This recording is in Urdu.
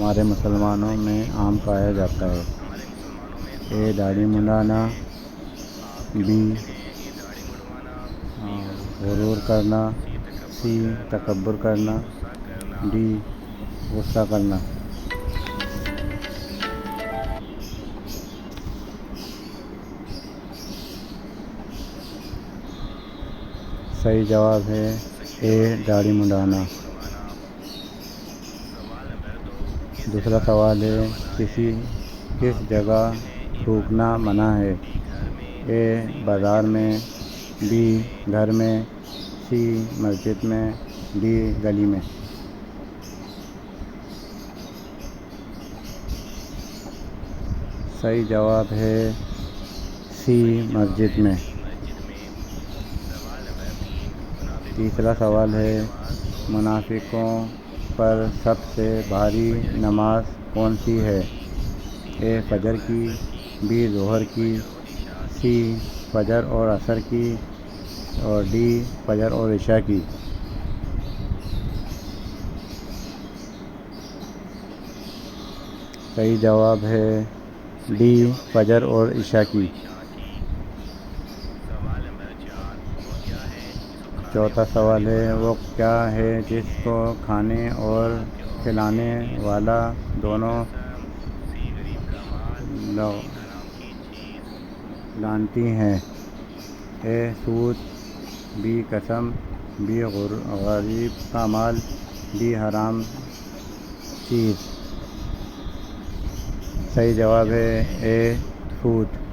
ہمارے مسلمانوں میں عام پایا جاتا ہے؟ اے داڑھی منڈانا، بی غرور کرنا، سی تکبر کرنا، ڈی غصہ کرنا۔ صحیح جواب ہے اے داڑھی منڈانا۔ دوسرا سوال ہے، کس جگہ تھوکنا منع ہے؟ اے بازار میں، بی گھر میں، سی مسجد میں، ڈی گلی میں۔ صحیح جواب ہے سی مسجد میں۔ تیسرا سوال ہے، منافقوں پر سب سے بھاری نماز کون سی ہے؟ اے فجر کی، بی ظہر کی، سی فجر اور عصر کی، اور ڈی فجر اور عشاء کی۔ صحیح جواب ہے ڈی فجر اور عشاء کی۔ چوتھا سوال ہے، وہ کیا ہے جس کو کھانے اور کھلانے والا دونوں لعنتی ہیں؟ اے سود، بی قسم، بی غریب کا مال، ڈی حرام چیز۔ صحیح جواب ہے اے سود۔